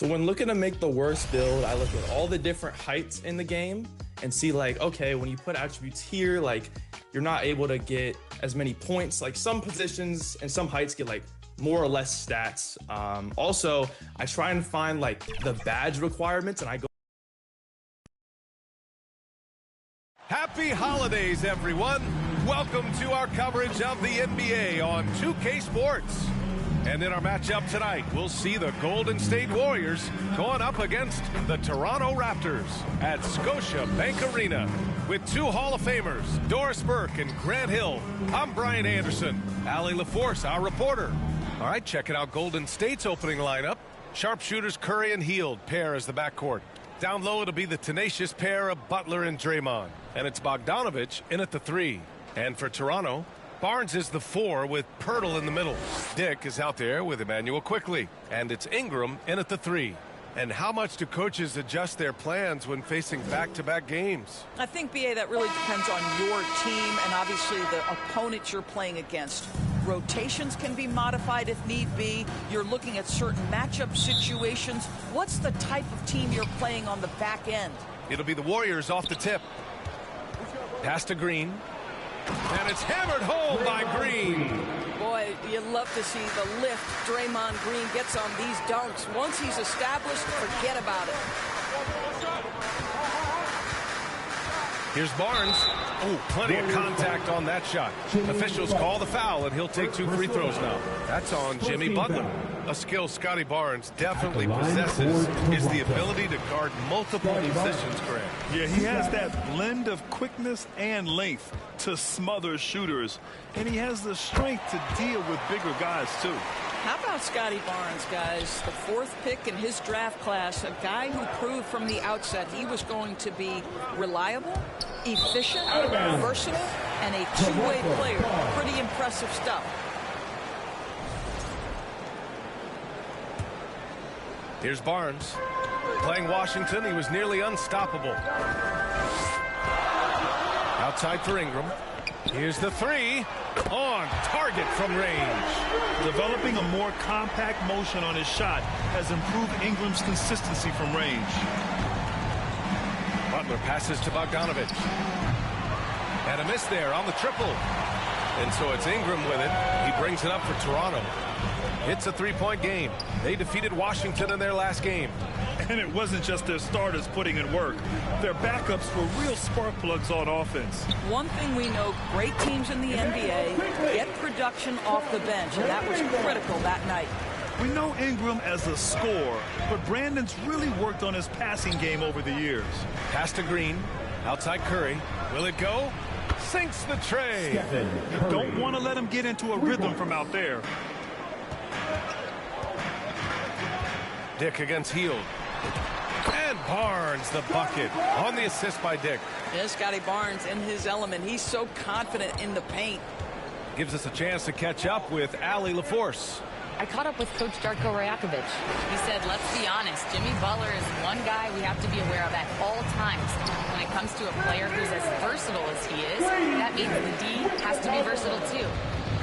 So when looking to make the worst build, I look at all the different heights in the game and see like, okay, when you put attributes here, like you're not able to get as many points. Like some positions and some heights get like more or less stats. Also, I try and find like the badge requirements and I go. Happy holidays, everyone. Welcome to our coverage of the NBA on 2K Sports. And in our matchup tonight, we'll see the Golden State Warriors going up against the Toronto Raptors at Scotiabank Arena. With two Hall of Famers, Doris Burke and Grant Hill, I'm Brian Anderson. Allie LaForce, our reporter. All right, checking out Golden State's opening lineup. Sharpshooters Curry and Hield pair as the backcourt. Down low, it'll be the tenacious pair of Butler and Draymond. And it's Bogdanovich in at the 3. And for Toronto, Barnes is the 4 with Pirtle in the middle. Dick is out there with Emmanuel Quickley. And it's Ingram in at the 3. And how much do coaches adjust their plans when facing back-to-back games? I think, B.A., that really depends on your team and obviously the opponent you're playing against. Rotations can be modified if need be. You're looking at certain matchup situations. What's the type of team you're playing on the back end? It'll be the Warriors off the tip. Pass to Green. And it's hammered home by Green. Boy, you love to see the lift Draymond Green gets on these dunks. Once he's established, forget about it. Here's Barnes. Oh, plenty of contact on that shot. Officials call the foul, and he'll take 2 free throws now. That's on Jimmy Butler. A skill Scotty Barnes definitely possesses is the ability to guard multiple positions, Grant. Yeah, he has that blend of quickness and length to smother shooters, and he has the strength to deal with bigger guys, too. How about Scotty Barnes, guys? The 4th pick in his draft class, a guy who proved from the outset he was going to be reliable, efficient, versatile, and a two-way player. Pretty impressive stuff. Here's Barnes. Playing Washington, he was nearly unstoppable. Outside for Ingram. Here's the 3. On target from range. Developing a more compact motion on his shot has improved Ingram's consistency from range. Butler passes to Bogdanovich. And a miss there on the triple. And so it's Ingram with it. He brings it up for Toronto. It's a 3-point game. They defeated Washington in their last game. And it wasn't just their starters putting in work. Their backups were real spark plugs on offense. One thing we know, great teams in the NBA get production off the bench, and that was critical that night. We know Ingram as a scorer, but Brandon's really worked on his passing game over the years. Pass to Green. Outside Curry. Will it go? Sinks the tray. You don't want to let him get into a rhythm from out there. Dick against Hield. And Barnes, the bucket, on the assist by Dick. Yeah, Scotty Barnes in his element. He's so confident in the paint. Gives us a chance to catch up with Allie LaForce. I caught up with Coach Darko Rajakovic. He said, let's be honest, Jimmy Butler is one guy we have to be aware of at all times. When it comes to a player who's as versatile as he is, that means the D has to be versatile too.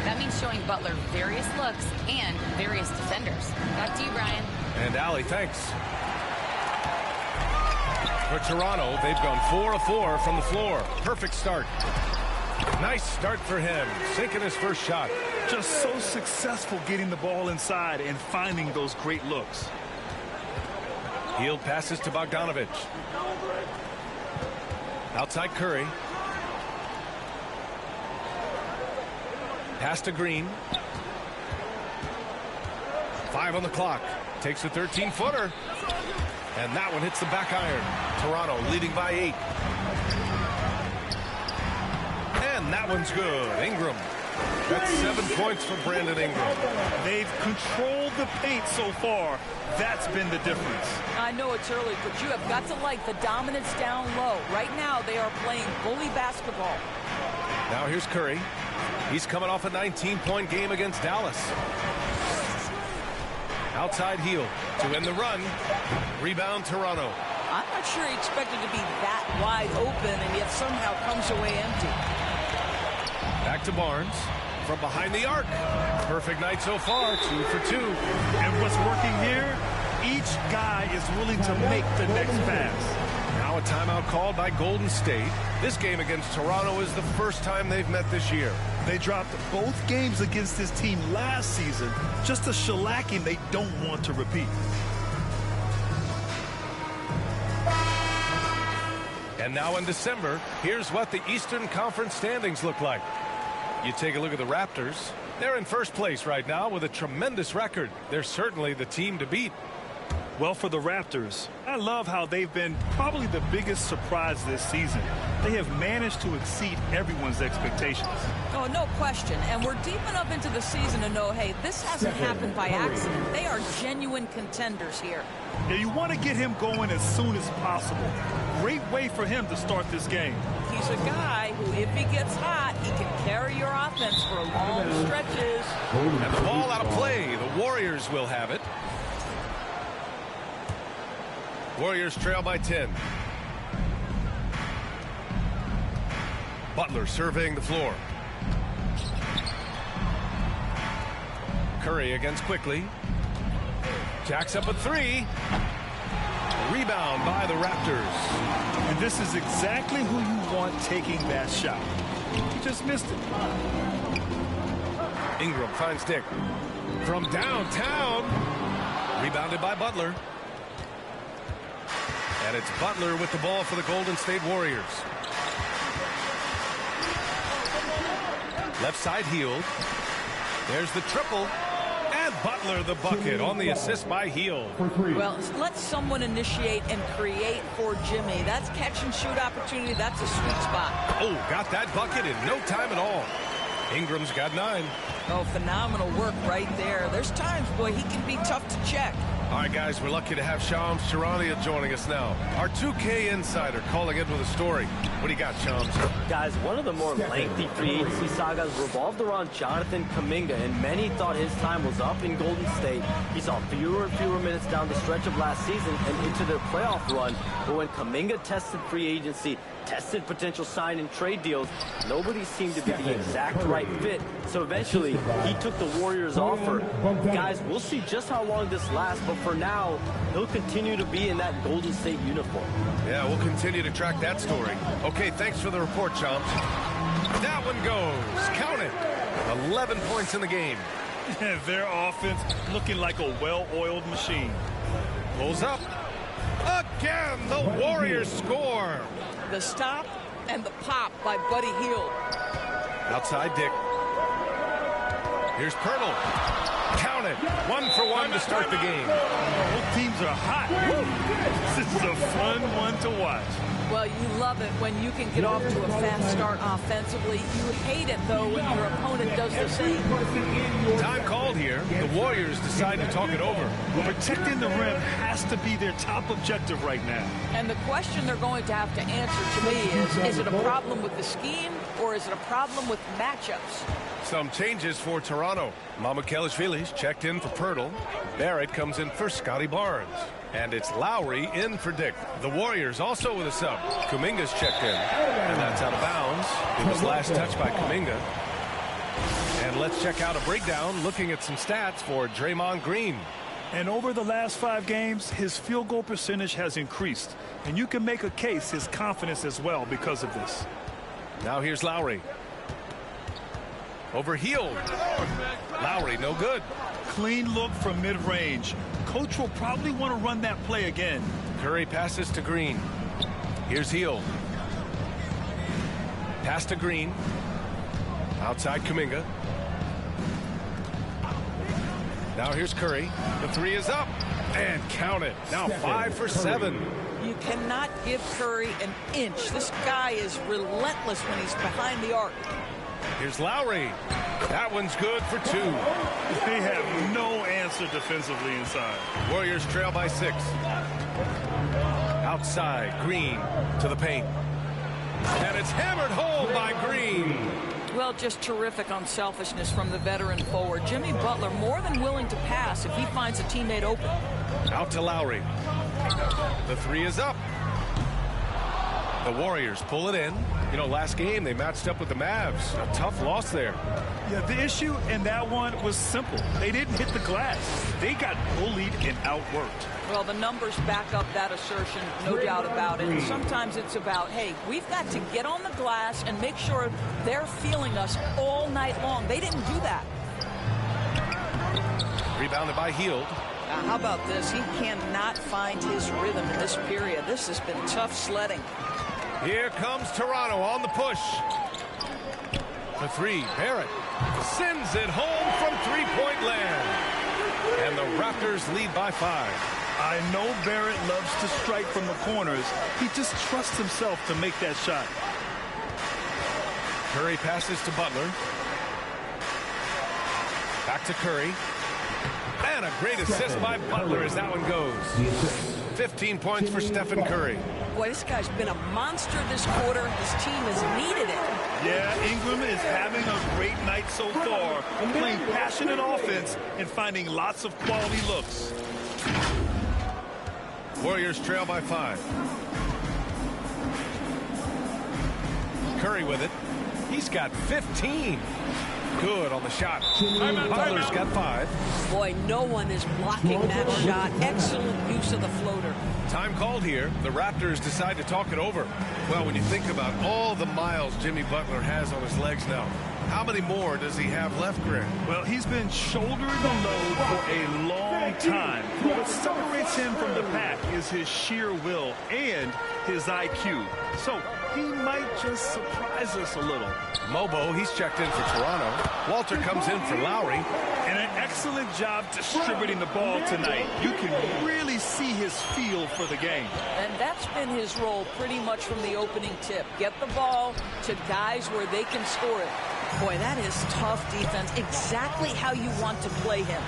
That means showing Butler various looks and various defenders. Back to you, Brian. And Allie, thanks. For Toronto, they've gone 4 of 4 from the floor. Perfect start. Nice start for him, sinking his first shot. Just so successful getting the ball inside and finding those great looks. Hield passes to Bogdanovich. Outside Curry. Pass to Green. 5 on the clock. Takes a 13-footer. And that one hits the back iron. Toronto leading by 8. And that one's good. Ingram. That's 7 points for Brandon Ingram. They've controlled the paint so far. That's been the difference. I know it's early, but you have got to like the dominance down low. Right now, they are playing bully basketball. Now here's Curry. He's coming off a 19-point game against Dallas. Outside Hield to end the run. Rebound Toronto. I'm not sure he expected to be that wide open and yet somehow comes away empty. Back to Barnes from behind the arc. Perfect night so far, 2 for 2. And what's working here, Each guy is willing to make the next pass. Now a timeout called by Golden State. This game against Toronto is the first time they've met this year. They dropped both games against this team last season. Just a shellacking they don't want to repeat. And now in December, here's what the Eastern Conference standings look like. You take a look at the Raptors. They're in first place right now with a tremendous record. They're certainly the team to beat. Well, for the Raptors, I love how they've been probably the biggest surprise this season. They have managed to exceed everyone's expectations. Oh, no question. And we're deep enough into the season to know, hey, this hasn't happened by accident. They are genuine contenders here. Yeah, you want to get him going as soon as possible. Great way for him to start this game. He's a guy who, if he gets hot, he can carry your offense for long stretches. And the ball out of play. The Warriors will have it. Warriors trail by 10. Butler surveying the floor. Curry against quickly. Jacks up a three. Rebound by the Raptors. And this is exactly who you want taking that shot. He just missed it. Ingram finds Dick. From downtown. Rebounded by Butler. And it's Butler with the ball for the Golden State Warriors. Left side Hield. There's the triple. And Butler the bucket on the assist by Hield. Well, let someone initiate and create for Jimmy. That's catch and shoot opportunity. That's a sweet spot. Oh, got that bucket in no time at all. Ingram's got 9. Oh, phenomenal work right there. There's times, boy, he can be tough to check. All right, guys, we're lucky to have Shams Charania joining us now. Our 2K insider calling in with a story. What do you got, Shams? Guys, one of the more lengthy free agency sagas revolved around Jonathan Kuminga, and many thought his time was up in Golden State. He saw fewer and fewer minutes down the stretch of last season and into their playoff run. But when Kuminga tested free agency, tested potential sign and trade deals, nobody seemed to be the exact right fit. So eventually, he took the Warriors' offer. Guys, we'll see just how long this lasts, but for now, he'll continue to be in that Golden State uniform. Yeah, we'll continue to track that story. Okay, thanks for the report, Shams. That one goes. Count it. 11 points in the game. Their offense looking like a well-oiled machine. Pulls up. Again, the Warriors score. The stop and the pop by Buddy Hield. Outside Dick. Here's Pirtle. Count it. 1 for 1 to start the game. Both teams are hot. Woo. This is a fun one to watch. Well, you love it when you can get off to a fast start offensively. You hate it, though, when your opponent does the same. Time called here. The Warriors decide to talk it over. Protecting the rim has to be their top objective right now. And the question they're going to have to answer to me is it a problem with the scheme or is it a problem with matchups? Some changes for Toronto. Mamukelashvili's checked in for Pirtle. Barrett comes in for Scotty Barnes. And it's Lowry in for Dick. The Warriors also with a sub. Kuminga's checked in. And that's out of bounds. It was last touched by Kuminga. And let's check out a breakdown looking at some stats for Draymond Green. And over the last 5 games, his field goal percentage has increased. And you can make a case his confidence as well because of this. Now here's Lowry. Over Hield. Lowry no good. Clean look from mid-range. Coach will probably want to run that play again. Curry passes to Green. Here's Hield. Pass to Green. Outside Kuminga. Now here's Curry. The 3 is up. And count it. Now 5 for 7. You cannot give Curry an inch. This guy is relentless when he's behind the arc. Here's Lowry. That one's good for 2. They have no answer defensively inside. Warriors trail by 6. Outside, Green to the paint. And it's hammered home by Green. Well, just terrific unselfishness from the veteran forward. Jimmy Butler more than willing to pass if he finds a teammate open. Out to Lowry. The 3 is up. The Warriors pull it in. You know, last game they matched up with the Mavs. A tough loss there. Yeah, the issue in that one was simple. They didn't hit the glass. They got bullied and outworked. Well, the numbers back up that assertion, no doubt about it. And sometimes it's about, hey, we've got to get on the glass and make sure they're feeling us all night long. They didn't do that. Rebounded by Hield. How about this? He cannot find his rhythm in this period. This has been tough sledding. Here comes Toronto on the push. The three, Barrett sends it home from three-point land. And the Raptors lead by 5. I know Barrett loves to strike from the corners. He just trusts himself to make that shot. Curry passes to Butler. Back to Curry. And a great assist by Butler as that one goes. 15 points for Stephen Curry. Boy, this guy's been a monster this quarter. His team has needed it. Yeah, Ingram is having a great night so far, playing passionate offense and finding lots of quality looks. Warriors trail by 5. Curry with it. He's got 15. Good on the shot. Butler's got 5. Boy, no one is blocking that shot. Excellent use of the floater. Time called here. The Raptors decide to talk it over. Well, when you think about all the miles Jimmy Butler has on his legs now, how many more does he have left, Grant? Well, he's been shouldering the load for a long time. What separates him from the pack is his sheer will and his IQ. So he might just surprise us a little. Mobo, he's checked in for Toronto. Walter comes in for Lowry. And an excellent job distributing the ball tonight. You can really see his feel for the game. And that's been his role pretty much from the opening tip. Get the ball to guys where they can score it. Boy, that is tough defense. Exactly how you want to play him.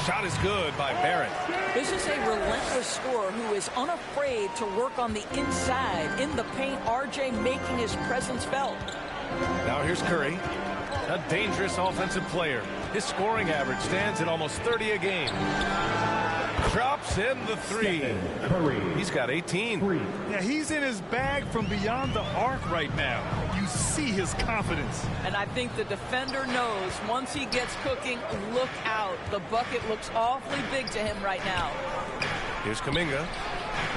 Shot is good by Barrett. This is a relentless scorer who is unafraid to work on the inside. In the paint, RJ making his presence felt. Now here's Curry, a dangerous offensive player. His scoring average stands at almost 30 a game. Drops in the 3. He's got 18. Yeah, he's in his bag from beyond the arc right now. You see his confidence. And I think the defender knows once he gets cooking, look out. The bucket looks awfully big to him right now. Here's Kuminga.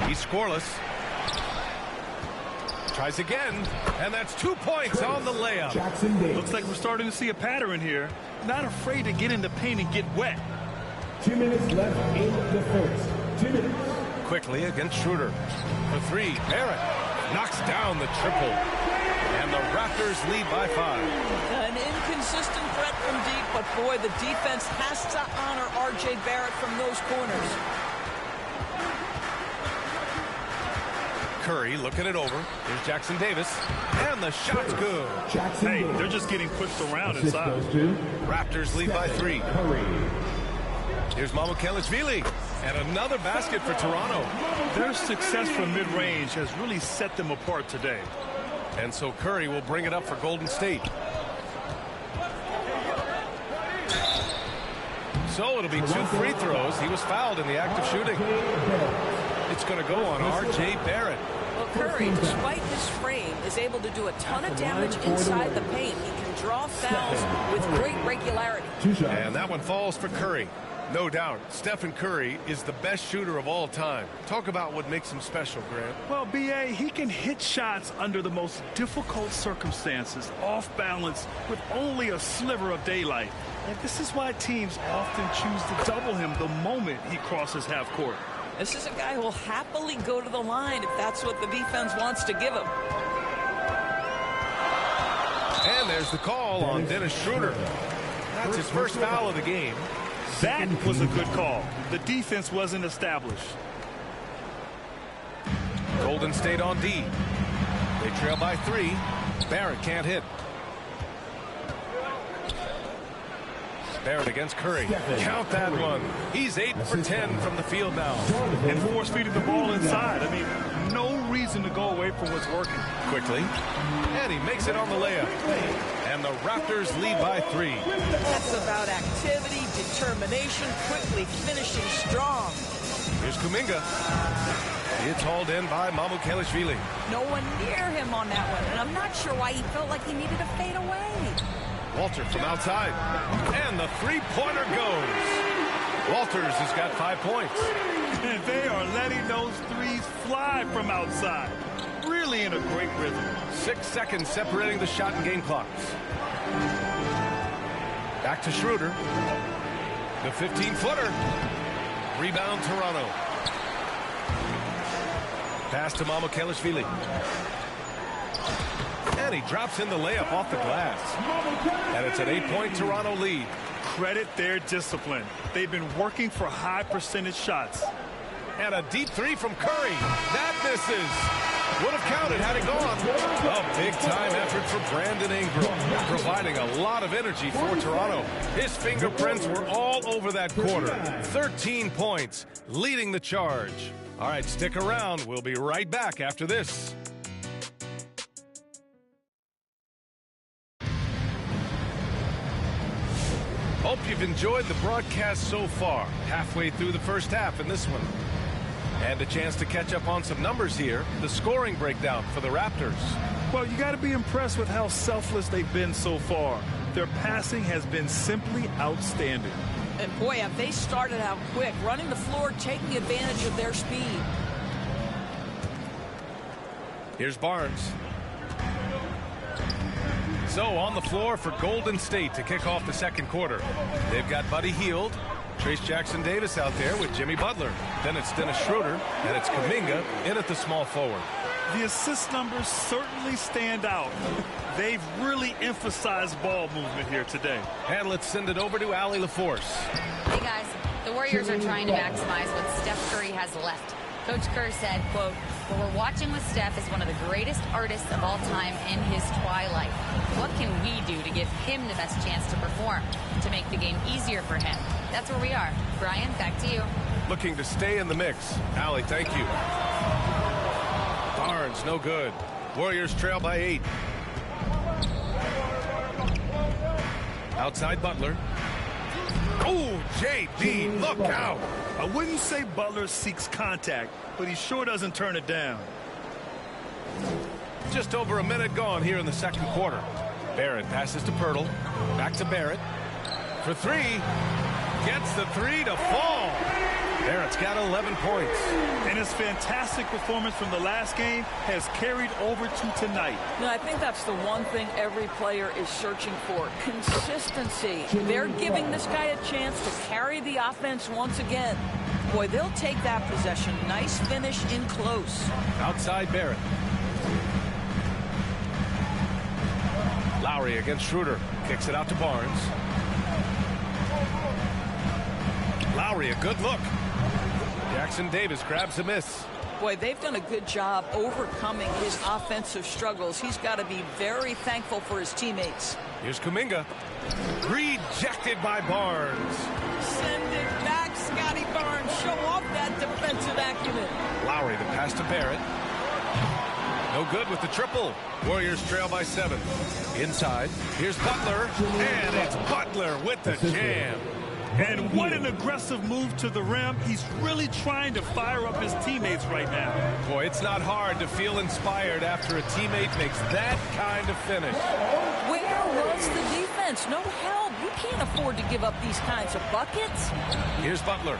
He's scoreless. Tries again, and that's 2 points on the layup. Looks like we're starting to see a pattern here. Not afraid to get in the paint and get wet. 2 minutes left in the first. 2 minutes. Quickly against Schroeder. The 3, Barrett knocks down the triple. And the Raptors lead by 5. An inconsistent threat from deep, but boy, the defense has to honor RJ Barrett from those corners. Curry looking it over. Here's Jackson Davis. And the shot's good. Hey, they're just getting pushed around inside. Raptors lead by 3. Here's Mamukelashvili. And another basket for Toronto. Their success from mid-range has really set them apart today. And so Curry will bring it up for Golden State. So it'll be 2 free throws. He was fouled in the act of shooting. It's going to go on R.J. Barrett. Well, Curry, despite his frame, is able to do a ton of damage inside the paint. He can draw fouls with great regularity. And that one falls for Curry. No doubt, Stephen Curry is the best shooter of all time. Talk about what makes him special, Grant. Well, B.A., he can hit shots under the most difficult circumstances, off balance, with only a sliver of daylight. And this is why teams often choose to double him the moment he crosses half court. This is a guy who will happily go to the line if that's what the defense wants to give him. And there's the call on Dennis Schroeder. That's his first foul of the game. That was a good call. The defense wasn't established. Golden State on D. They trail by 3. Barrett can't hit. Barrett against Curry. Count that one. He's 8 for 10 from the field now. And force feeding the ball inside. I mean, no reason to go away from what's working. Quickly. And he makes it on the layup. And the Raptors lead by 3. That's about activity, determination, quickly finishing strong. Here's Kuminga. It's hauled in by Mamukelashvili. No one near him on that one, and I'm not sure why he felt like he needed to fade away. Walter from outside. And the three-pointer goes. Walters has got 5 points. And they are letting those threes fly from outside. Really in a great rhythm. 6 seconds separating the shot and game clocks. Back to Schroeder. The 15-footer. Rebound Toronto. Pass to Mamukelashvili. And he drops in the layup off the glass. And it's an 8-point Toronto lead. Credit their discipline. They've been working for high percentage shots. And a deep three from Curry. That misses. Would have counted had it gone. A big-time effort for Brandon Ingram, providing a lot of energy for Toronto. His fingerprints were all over that quarter. 13 points, leading the charge. All right, stick around. We'll be right back after this. Hope you've enjoyed the broadcast so far. Halfway through the first half in this one. And a chance to catch up on some numbers here. The scoring breakdown for the Raptors. Well, you got to be impressed with how selfless they've been so far. Their passing has been simply outstanding. And boy, have they started out quick, running the floor, taking advantage of their speed. Here's Barnes. So on the floor for Golden State to kick off the second quarter. They've got Buddy Hield, Trace Jackson-Davis out there with Jimmy Butler. Then it's Dennis Schroeder, and it's Kuminga in at the small forward. The assist numbers certainly stand out. They've really emphasized ball movement here today. And let's send it over to Allie LaForce. Hey guys, the Warriors are trying to maximize what Steph Curry has left. Coach Kerr said, quote, "What we're watching with Steph is one of the greatest artists of all time in his twilight. What can we do to give him the best chance to perform, to make the game easier for him?" That's where we are. Brian, back to you. Looking to stay in the mix. Allie, thank you. Barnes, no good. Warriors trail by 8. Outside Butler. Oh, JD, look out. I wouldn't say Butler seeks contact, but he sure doesn't turn it down. Just over a minute gone here in the second quarter. Barrett passes to Pirtle. Back to Barrett. For 3. Gets the 3 to fall. Barrett's got 11 points. And his fantastic performance from the last game has carried over to tonight. No, I think that's the one thing every player is searching for. Consistency. They're giving this guy a chance to carry the offense once again. Boy, they'll take that possession. Nice finish in close. Outside Barrett. Lowry against Schroeder. Kicks it out to Barnes. Lowry, a good look. Jackson-Davis grabs a miss. Boy, they've done a good job overcoming his offensive struggles. He's got to be very thankful for his teammates. Here's Kuminga. Rejected by Barnes. Send it back, Scotty Barnes. Show off that defensive acumen. Lowry, the pass to Barrett. No good with the triple. Warriors trail by 7. Inside, here's Butler. And it's Butler with the jam. And what an aggressive move to the rim. He's really trying to fire up his teammates right now. Boy, it's not hard to feel inspired after a teammate makes that kind of finish. Where was the defense? No help. You can't afford to give up these kinds of buckets. Here's Butler.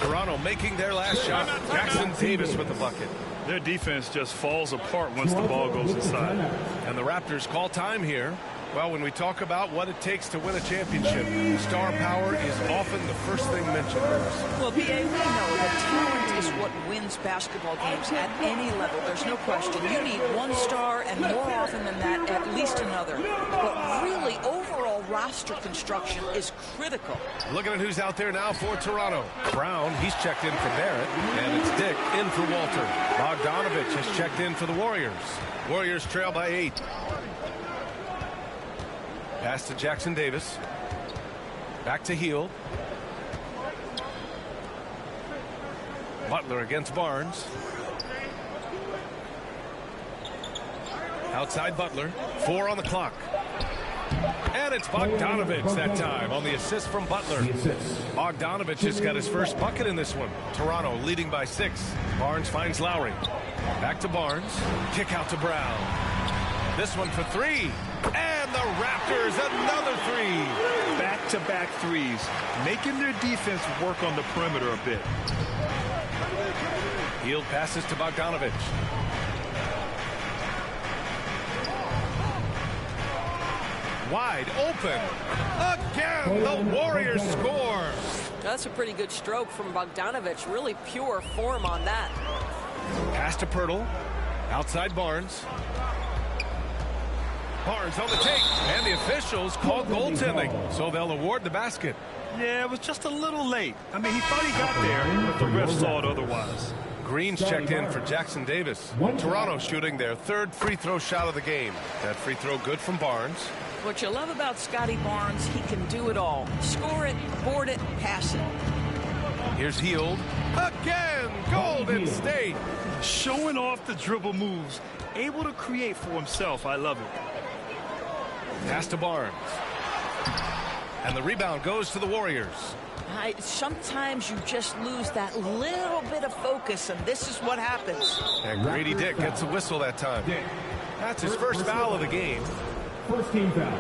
Toronto making their last shot. Jackson-Davis with the bucket. Their defense just falls apart once the ball goes inside. And the Raptors call time here. Well, when we talk about what it takes to win a championship, star power is often the first thing mentioned. Well, B.A., we know that talent is what wins basketball games at any level. There's no question. You need one star, and more often than that, at least another. But really, overall roster construction is critical. Looking at who's out there now for Toronto. Brown, he's checked in for Barrett, and it's Dick in for Walter. Bogdanovich has checked in for the Warriors. Warriors trail by 8. Pass to Jackson-Davis. Back to Hield. Butler against Barnes. Outside Butler. 4 on the clock. And it's Bogdanovich that time on the assist from Butler. Bogdanovich has got his first bucket in this one. Toronto leading by 6. Barnes finds Lowry. Back to Barnes. Kick out to Brown. This one for 3. And the Raptors another 3. Back-to-back threes, making their defense work on the perimeter a bit. Hield passes to Bogdanovich. Wide open. Again, the Warriors score. That's a pretty good stroke from Bogdanovich. Really pure form on that. Pass to Pirtle. Outside Barnes. Barnes on the take. And the officials called goaltending, so they'll award the basket. Yeah, it was just a little late. I mean, he thought he got there, but the ref saw it otherwise. Green's checked in for Jackson Davis. Toronto shooting their 3rd free throw shot of the game. That free throw good from Barnes. What you love about Scotty Barnes, he can do it all. Score it, board it, pass it. Here's Hield. Again, Golden State. Showing off the dribble moves. Able to create for himself. I love it. Pass to Barnes. And the rebound goes to the Warriors. Sometimes you just lose that little bit of focus, and this is what happens. And Grady Dick gets a whistle that time. That's his first foul of the game. First team foul.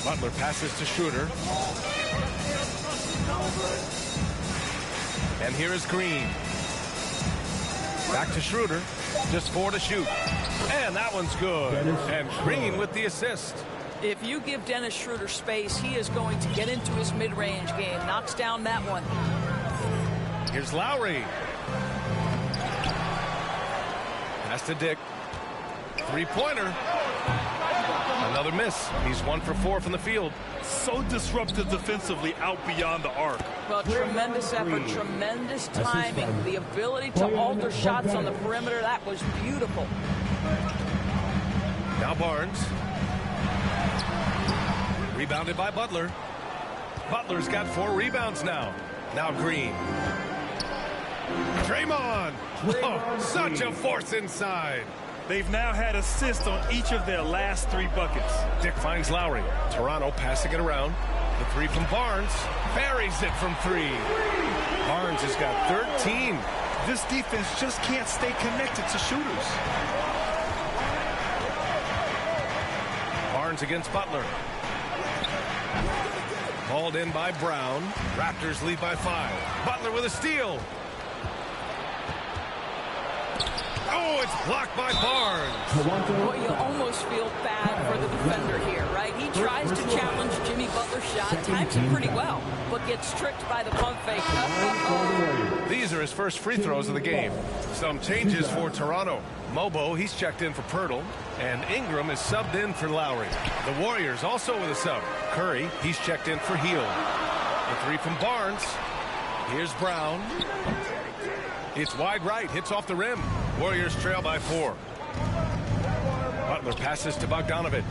Butler passes to Schroeder. And here is Green. Back to Schroeder. Just 4 to shoot. And that one's good. And Green with the assist. If you give Dennis Schroeder space, he is going to get into his mid-range game. Knocks down that one. Here's Lowry. Pass to Dick. 3-pointer. Another miss. He's 1 for 4 from the field. So disruptive defensively out beyond the arc. Well, tremendous effort, tremendous timing. The ability to alter shots on the perimeter, that was beautiful. Now Barnes. Rebounded by Butler. Butler's got 4 rebounds now. Now Green. Draymond. Oh, such a force inside. They've now had assists on each of their last 3 buckets. Dick finds Lowry. Toronto passing it around. The 3 from Barnes. Buries it from 3. Barnes has got 13. This defense just can't stay connected to shooters. Barnes against Butler. Hauled in by Brown. Raptors lead by 5. Butler with a steal. Oh, it's blocked by Barnes. Well, you almost feel bad for the defender here, right? He tries to challenge Jimmy Butler's shot, times it pretty well, but gets tricked by the pump fake. These are his first free throws of the game. Some changes for Toronto. Mobo, he's checked in for Pirtle, and Ingram is subbed in for Lowry. The Warriors also with a sub. Curry, he's checked in for Hield. The 3 from Barnes. Here's Brown. It's wide right, hits off the rim. Warriors trail by 4. Butler passes to Bogdanovich.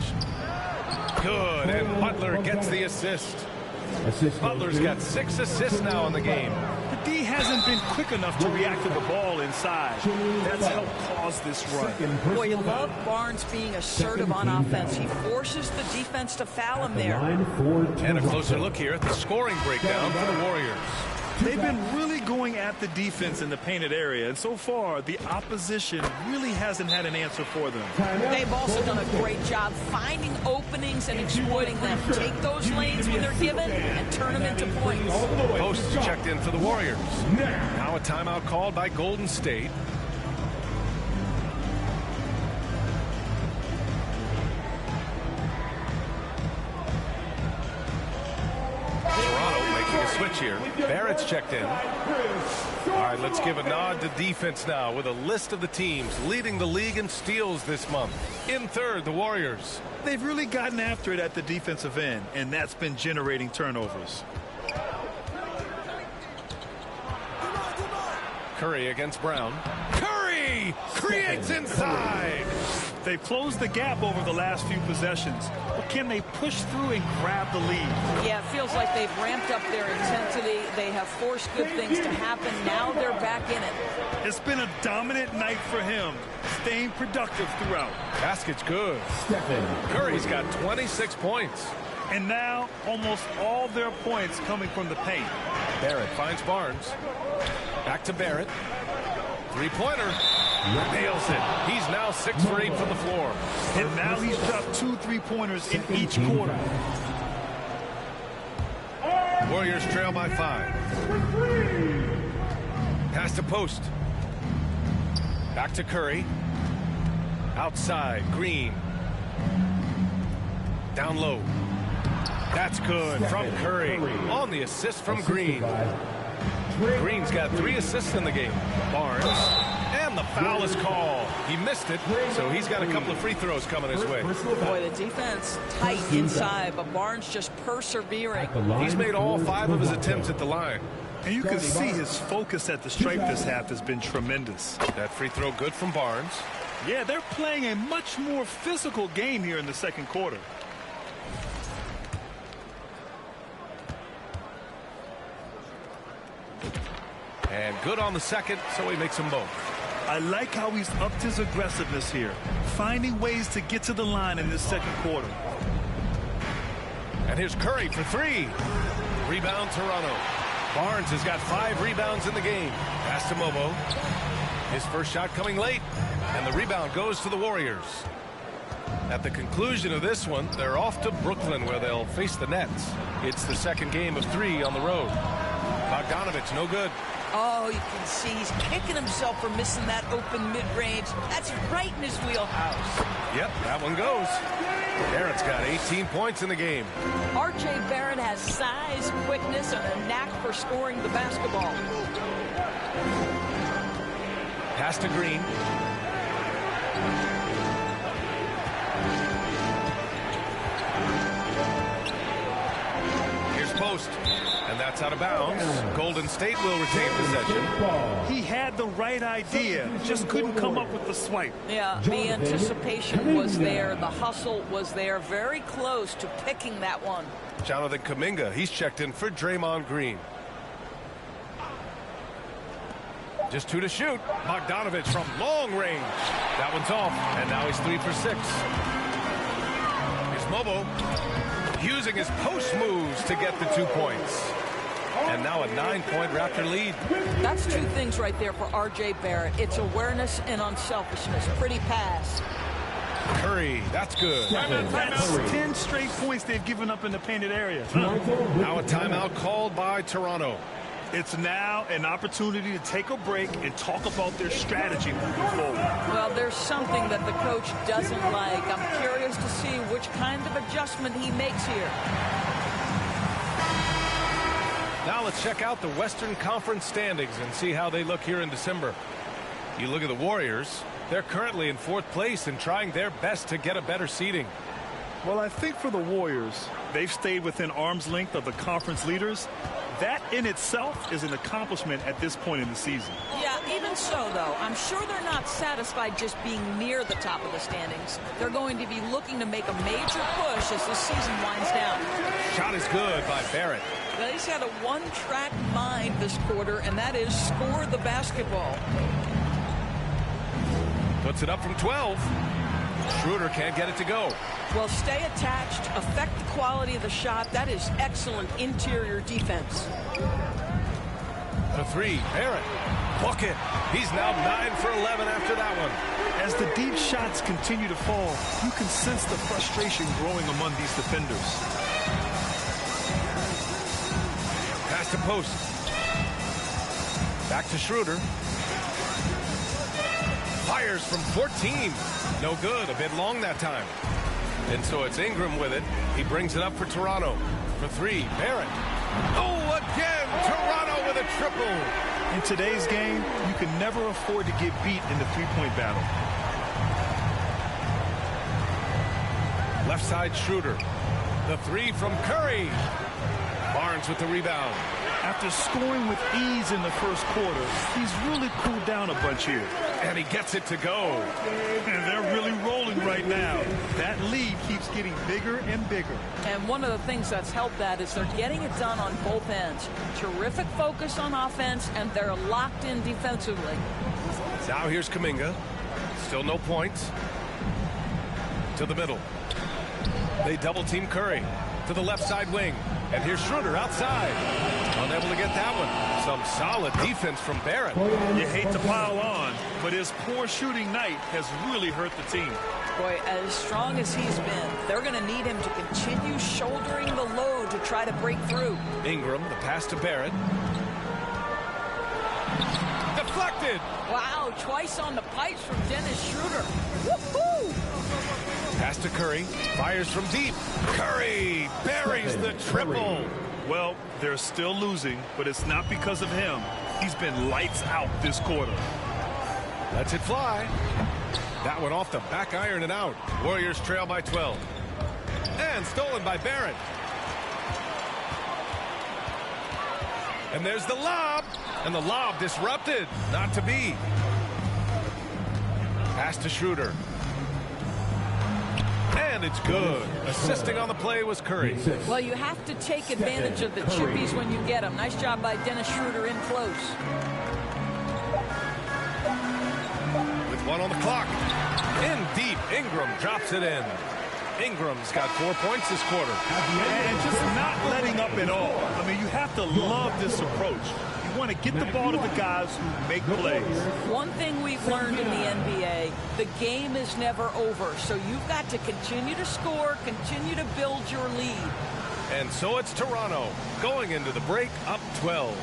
Good, and Butler gets the assist. Butler's got 6 assists now in the game. The D hasn't been quick enough to react to the ball inside. That's helped cause this run. Boy, you love Barnes being assertive on offense. He forces the defense to foul him there. And a closer look here at the scoring breakdown for the Warriors. They've been really going at the defense in the painted area, and so far the opposition really hasn't had an answer for them. They've also done a great job finding openings and exploiting them. Take those lanes when they're given and turn them into points. Posts checked in for the Warriors. Now a timeout called by Golden State. Switch here. Barrett's checked in. All right, let's give a nod to defense now with a list of the teams leading the league in steals this month. In third, the Warriors. They've really gotten after it at the defensive end, and that's been generating turnovers. Curry against Brown. Curry creates inside. They've closed the gap over the last few possessions. but can they push through and grab the lead? Yeah, it feels like they've ramped up their intensity. They have forced good things to happen. Now they're back in it. It's been a dominant night for him, staying productive throughout. Basket's good. Curry's got 26 points. And now, almost all their points coming from the paint. Barrett finds Barnes. Back to Barrett. Three-pointer. Nails it. He's now 6 for 8 from the floor. And now he's dropped 2 3-pointers in each quarter. Warriors trail by 5. Pass to post. Back to Curry. Outside, Green. Down low. That's good from Curry on the assist from Green. Green's got 3 assists in the game. Barnes, and the foul is called. He missed it, so he's got a couple of free throws coming his way. Boy, the defense tight inside, but Barnes just persevering. He's made all 5 of his attempts at the line. And you can see his focus at the stripe this half has been tremendous. That free throw good from Barnes. Yeah, they're playing a much more physical game here in the second quarter. And good on the second, so he makes them both. I like how he's upped his aggressiveness here, finding ways to get to the line in this second quarter. And here's Curry for 3. Rebound Toronto. Barnes has got 5 rebounds in the game. Pass to Mobo. His first shot coming late, and the rebound goes to the Warriors. At the conclusion of this one, they're off to Brooklyn, where they'll face the Nets. It's the second game of 3 on the road. Bogdanovich, no good. Oh, you can see he's kicking himself for missing that open mid-range. That's right in his wheelhouse. Yep, that one goes. Barrett's got 18 points in the game. R.J. Barrett has size, quickness, and a knack for scoring the basketball. Pass to Green. Here's Post. And that's out of bounds. Golden State will retain possession. He had the right idea, just couldn't come up with the swipe. Yeah, the anticipation was there. The hustle was there. Very close to picking that one. Jonathan Kuminga, he's checked in for Draymond Green. Just 2 to shoot. Bogdanovich from long range. That one's off, and now he's 3 for 6. Here's Mobo, using his post moves to get the 2 points. And now a 9-point Raptor lead. That's 2 things right there for R.J. Barrett. It's awareness and unselfishness. Pretty pass. Curry, that's good. That's 10 straight points they've given up in the painted area. Now a timeout called by Toronto. It's now an opportunity to take a break and talk about their strategy moving forward. Well, there's something that the coach doesn't like. I'm curious to see which kind of adjustment he makes here. Now let's check out the Western Conference standings and see how they look here in December. You look at the Warriors. They're currently in 4th place and trying their best to get a better seeding. Well, I think for the Warriors, they've stayed within arm's length of the conference leaders. That in itself is an accomplishment at this point in the season. Yeah, even so, though, I'm sure they're not satisfied just being near the top of the standings. They're going to be looking to make a major push as this season winds down. Shot is good by Barrett. Well, he's had a one-track mind this quarter, and that is score the basketball. Puts it up from 12. Schroeder can't get it to go. Well, stay attached, affect the quality of the shot. That is excellent interior defense. The 3, Barrett. Bucket. He's now 9 for 11 after that one. As the deep shots continue to fall, you can sense the frustration growing among these defenders. Pass to Post. Back to Schroeder. Fires from 14. No good. A bit long that time. And so it's Ingram with it. He brings it up for Toronto. For 3, Barrett. Oh, again, Toronto with a triple. In today's game, you can never afford to get beat in the 3-point battle. Left side, Schroeder. The 3 from Curry. Barnes with the rebound. After scoring with ease in the first quarter, he's really cooled down a bunch here. And he gets it to go. And they're really rolling right now. That lead keeps getting bigger and bigger. And one of the things that's helped that is they're getting it done on both ends. Terrific focus on offense, and they're locked in defensively. Now here's Kuminga. Still no points. To the middle. They double team Curry. To the left side wing. And here's Schroeder outside. Unable to get that one. Some solid defense from Barrett. You hate to pile on, but his poor shooting night has really hurt the team. Boy, as strong as he's been, they're going to need him to continue shouldering the load to try to break through. Ingram, the pass to Barrett. Deflected. Wow, twice on the pipes from Dennis Schroeder. Woohoo! Pass to Curry. Fires from deep. Curry buries the triple. Well, they're still losing, but it's not because of him. He's been lights out this quarter. Lets it fly. That one off the back iron and out. Warriors trail by 12. And stolen by Barrett. And there's the lob. And the lob disrupted. Not to be. Pass to Schroeder. And it's good. Assisting on the play was Curry. Well, you have to take advantage of the chippies when you get them. Nice job by Dennis Schroeder in close. With one on the clock. In deep. Ingram drops it in. Ingram's got 4 points this quarter. And just not letting up at all. I mean, you have to love this approach. You want to get the ball to the guys who make plays. One thing we've learned in the NBA, the game is never over. So you've got to continue to score, continue to build your lead. And so it's Toronto going into the break up 12.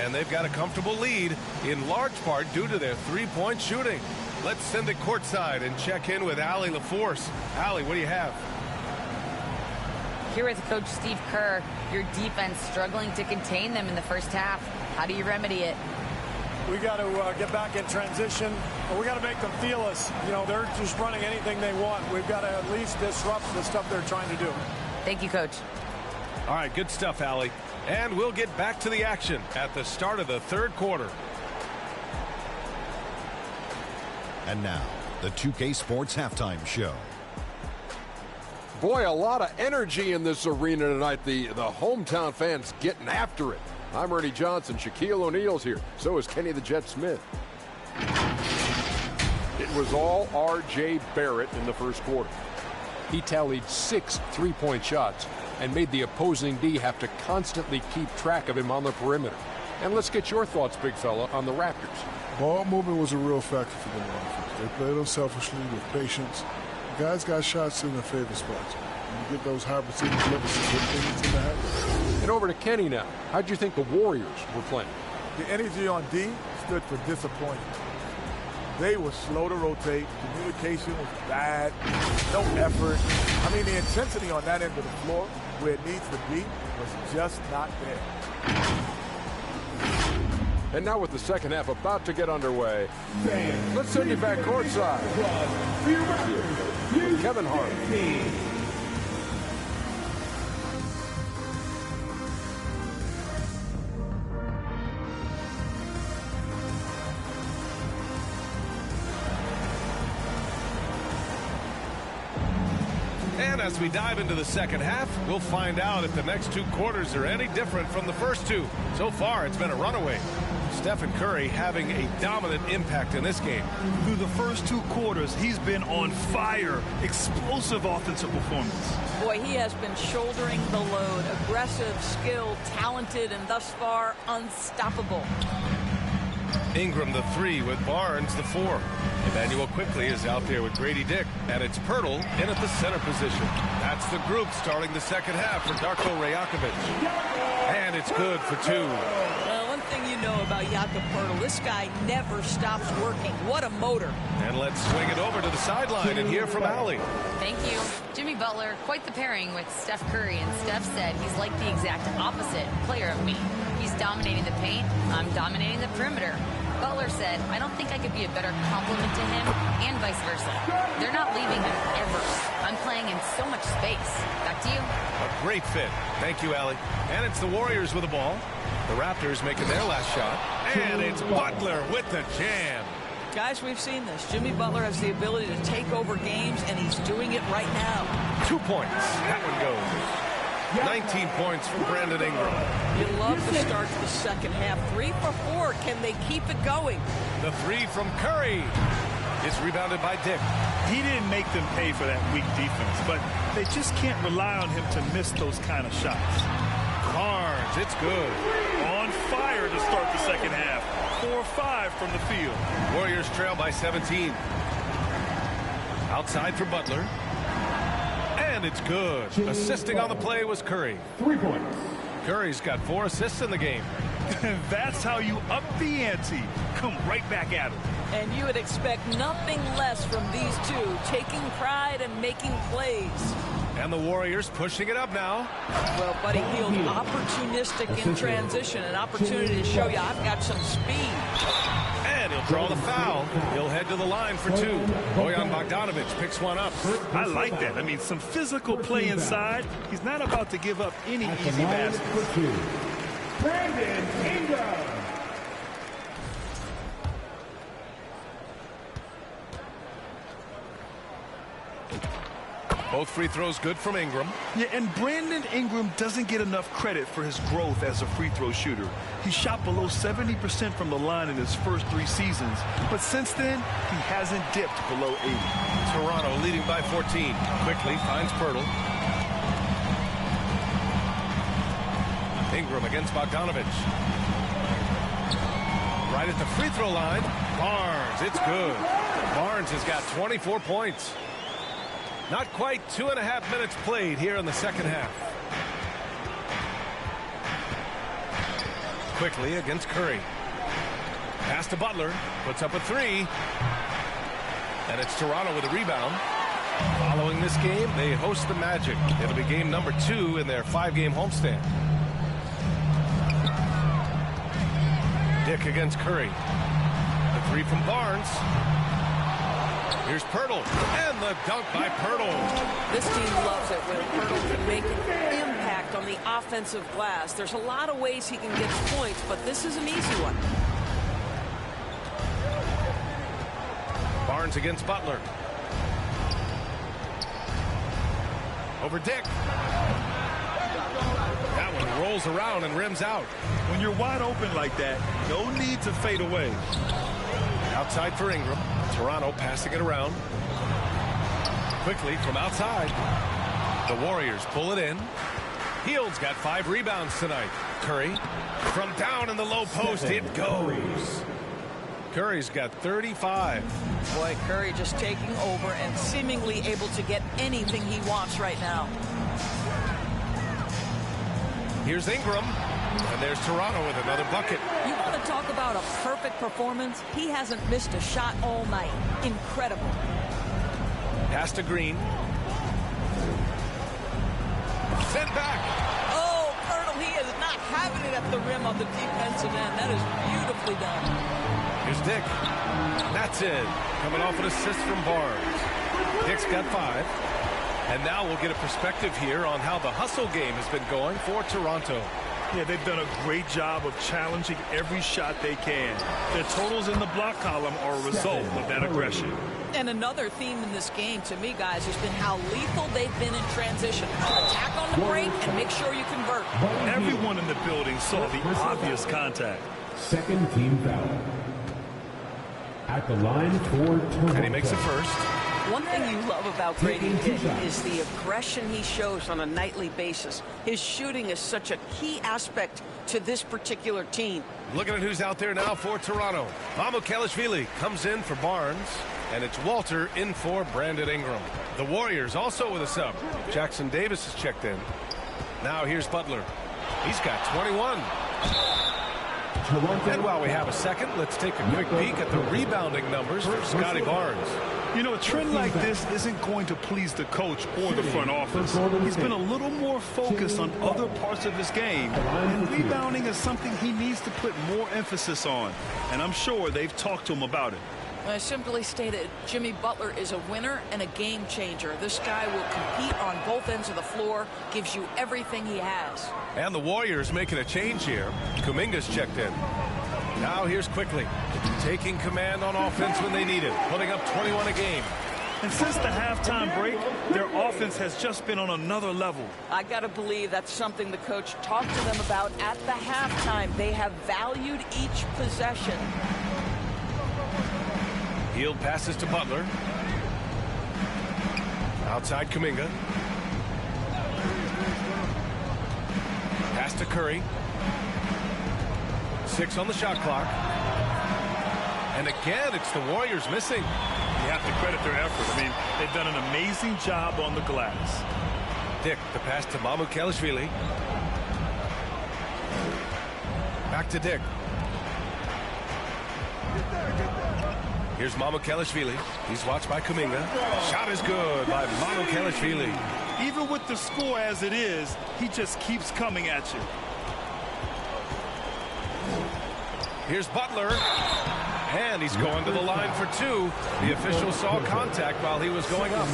And they've got a comfortable lead in large part due to their three-point shooting. Let's send it courtside and check in with Allie LaForce. Allie, what do you have? Here with Coach Steve Kerr, your defense struggling to contain them in the first half. How do you remedy it? We got to get back in transition, but we got to make them feel us. You know, they're just running anything they want. We've got to at least disrupt the stuff they're trying to do. Thank you, Coach. All right, good stuff, Allie. And we'll get back to the action at the start of the third quarter. And now, the 2K Sports Halftime Show. Boy, a lot of energy in this arena tonight. The hometown fans getting after it. I'm Ernie Johnson. Shaquille O'Neal's here. So is Kenny the Jet Smith. It was all R.J. Barrett in the first quarter. He tallied 6 3-point shots and made the opposing D have to constantly keep track of him on the perimeter. And let's get your thoughts, big fella, on the Raptors. Ball movement was a real factor for them offense. They played unselfishly with patience. The guys got shots in their favorite spots. When you get those high receivers levels, good things tend to happen. And over to Kenny now. How'd you think the Warriors were playing? The energy on D stood for disappointment. They were slow to rotate. Communication was bad. No effort. I mean, the intensity on that end of the floor, where it needs to be, was just not there. And now with the second half about to get underway, let's send you back courtside. Kevin Hart. And as we dive into the second half, we'll find out if the next two quarters are any different from the first two. So far, it's been a runaway. Stephen Curry having a dominant impact in this game. Through the first two quarters, he's been on fire. Explosive offensive performance. Boy, he has been shouldering the load. Aggressive, skilled, talented, and thus far unstoppable. Ingram the 3 with Barnes the 4. Emmanuel quickly is out there with Grady Dick, and it's Pirtle in at the center position. That's the group starting the second half for Darko Rajakovic. And it's good for 2. Well, one thing you know about Jakob Pirtle, this guy never stops working. What a motor. And let's swing it over to the sideline and hear from Allie. Thank you. Jimmy Butler, quite the pairing with Steph Curry, and Steph said he's like the exact opposite player of me. He's dominating the paint, I'm dominating the perimeter. Butler said, I don't think I could be a better complement to him, and vice versa. They're not leaving him ever. I'm playing in so much space. Back to you. A great fit. Thank you, Allie. And it's the Warriors with the ball. The Raptors making their last shot. And it's Butler with the jam. Guys, we've seen this. Jimmy Butler has the ability to take over games, and he's doing it right now. 2 points. That one goes. 19 points from Brandon Ingram. You love the start to the second half. 3 for 4. Can they keep it going? The 3 from Curry is rebounded by Dick. He didn't make them pay for that weak defense, but they just can't rely on him to miss those kind of shots. Barnes, it's good. On fire to start the second half. 4-5 from the field. Warriors trail by 17. Outside for Butler. And it's good. Assisting on the play was Curry. 3 points. Curry's got 4 assists in the game. That's how you up the ante. Come right back at him. And you would expect nothing less from these two, taking pride and making plays. And the Warriors pushing it up now. Well, Buddy Hield, opportunistic in transition, an opportunity to show you I've got some speed. And he'll draw the foul. He'll head to the line for 2. Bojan Bogdanovic picks one up. I like that. I mean, some physical play inside. He's not about to give up any easy baskets. Brandon Ingram. Both free throws good from Ingram. Yeah, and Brandon Ingram doesn't get enough credit for his growth as a free throw shooter. He shot below 70% from the line in his first 3 seasons, but since then, he hasn't dipped below 80. Toronto leading by 14. Quickly finds Pirtle. Ingram against Bogdanovic. Right at the free throw line. Barnes, it's good. Barnes has got 24 points. Not quite 2.5 minutes played here in the second half. Quickly against Curry. Pass to Butler. Puts up a 3. And it's Toronto with a rebound. Following this game, they host the Magic. It'll be game number 2 in their 5-game homestand. Dick against Curry. The 3 from Barnes. Here's Pirtle, and the dunk by Pirtle. This team loves it when Pirtle can make an impact on the offensive glass. There's a lot of ways he can get points, but this is an easy one. Barnes against Butler. Over Dick. That one rolls around and rims out. When you're wide open like that, no need to fade away. Outside for Ingram. Toronto passing it around. Quickly from outside. The Warriors pull it in. Hield's got 5 rebounds tonight. Curry from down in the low post. It goes. Curry's got 35. Boy, Curry just taking over and seemingly able to get anything he wants right now. Here's Ingram. And there's Toronto with another bucket. You want to talk about a perfect performance? He hasn't missed a shot all night. Incredible. Pass to Green. Sent back. Oh, Colonel, he is not having it at the rim on the defensive end. That is beautifully done. Here's Dick. That's it. Coming off an assist from Barnes. Dick's got 5. And now we'll get a perspective here on how the hustle game has been going for Toronto. Yeah, they've done a great job of challenging every shot they can. Their totals in the block column are a result of that aggression. And another theme in this game, to me, guys, has been how lethal they've been in transition. Attack on the break and make sure you convert. Everyone in the building saw the obvious contact. Second team foul. At the line for Toronto. And he makes it first. One thing you love about Grady Dick is the aggression he shows on a nightly basis. His shooting is such a key aspect to this particular team. Looking at who's out there now for Toronto. Mamukelashvili comes in for Barnes, and it's Walter in for Brandon Ingram. The Warriors also with a sub. Jackson Davis has checked in. Now here's Butler. He's got 21. And while we have a second, let's take a quick peek at the rebounding numbers for Scotty Barnes. You know, a trend like this isn't going to please the coach or the front office. He's been a little more focused on other parts of his game, and rebounding is something he needs to put more emphasis on. And I'm sure they've talked to him about it. I simply stated, Jimmy Butler is a winner and a game changer. This guy will compete on both ends of the floor, gives you everything he has. And the Warriors making a change here. Kuminga's checked in. Now here's Quickly, taking command on offense when they need it, putting up 21 a game. And since the halftime break, their offense has just been on another level. I got to believe that's something the coach talked to them about at the halftime. They have valued each possession. Hield passes to Butler. Outside Kuminga. Pass to Curry. 6 on the shot clock. And again, it's the Warriors missing. You have to credit their effort. I mean, they've done an amazing job on the glass. Dick, the pass to Mamukelashvili. Back to Dick. Here's Mamukelashvili. He's watched by Kuminga. Shot is good by Mamukelashvili. Even with the score as it is, he just keeps coming at you. Here's Butler. And he's going to the line for 2. The official saw contact while he was going up.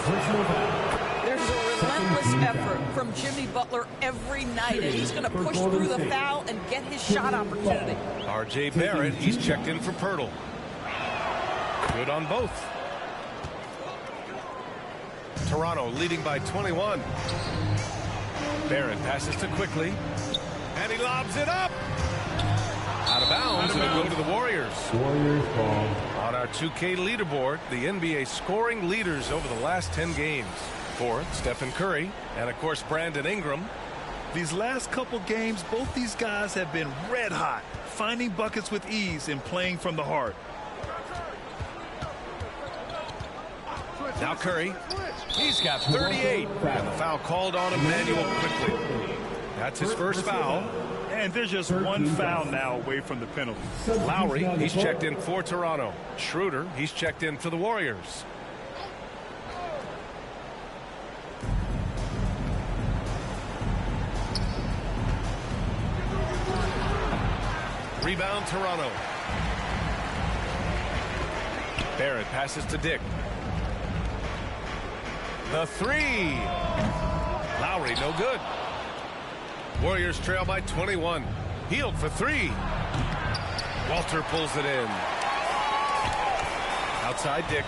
There's a relentless effort from Jimmy Butler every night, and he's going to push through the foul and get his shot opportunity. R.J. Barrett, he's checked in for Pirtle. Good on both. Toronto leading by 21. Barrett passes to Quickly. And he lobs it up. Out of bounds, and it'll go to the Warriors. Warriors ball. On our 2K leaderboard, the NBA scoring leaders over the last 10 games. 4th, Stephen Curry, and of course Brandon Ingram. These last couple games, both these guys have been red hot, finding buckets with ease and playing from the heart. Now Curry, he's got 38, and the foul called on Emmanuel Quickly. That's his first foul. And there's just one foul now away from the penalty. Lowry, he's checked in for Toronto. Schroeder, he's checked in for the Warriors. Rebound Toronto. Barrett passes to Dick. The 3. Lowry, no good. Warriors trail by 21. Hield for 3. Walter pulls it in. Outside Dick.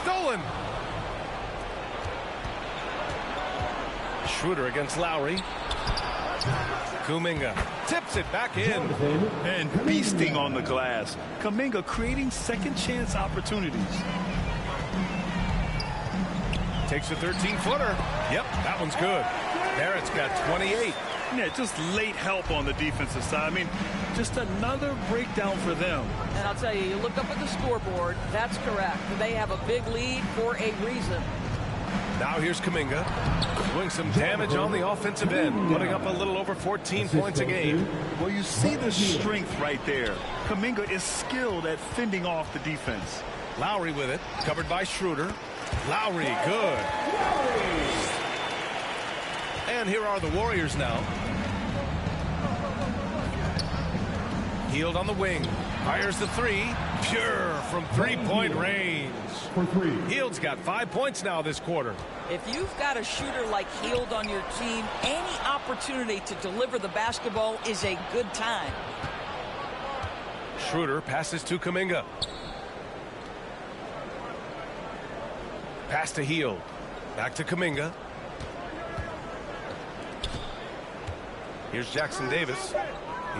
Stolen. Schroeder against Lowry. Kuminga tips it back in. And beasting on the glass. Kuminga creating second chance opportunities. Takes a 13-footer. Yep, that one's good. Barrett's got 28. Yeah, just late help on the defensive side. I mean, just another breakdown for them. And I'll tell you, you look up at the scoreboard, that's correct. They have a big lead for a reason. Now here's Kuminga, doing some damage on the offensive end, putting up a little over 14 points a game. Well, you see the strength right there. Kuminga is skilled at fending off the defense. Lowry with it, covered by Schroeder. Lowry, good. And here are the Warriors now. Hield on the wing. Fires the 3. Pure from 3-point range. Hield's got 5 points now this quarter. If you've got a shooter like Hield on your team, any opportunity to deliver the basketball is a good time. Schroeder passes to Kuminga. Pass to Hield. Back to Kuminga. Here's Jackson Davis.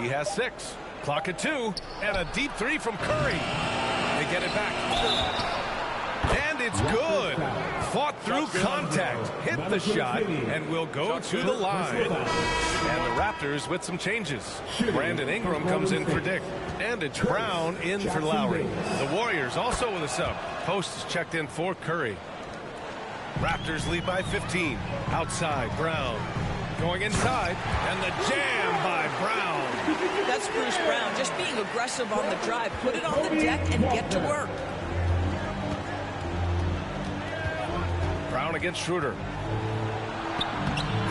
He has 6. Clock at 2. And a deep 3 from Curry. They get it back. And it's good. Fought through contact. Hit the shot and will go to the line. And the Raptors with some changes. Brandon Ingram comes in for Dick. And it's Brown in for Lowry. The Warriors also with a sub. Post is checked in for Curry. Raptors lead by 15. Outside, Brown. Going inside, and the jam by Brown. That's Bruce Brown, just being aggressive on the drive. Put it on the deck and get to work. Brown against Schroeder.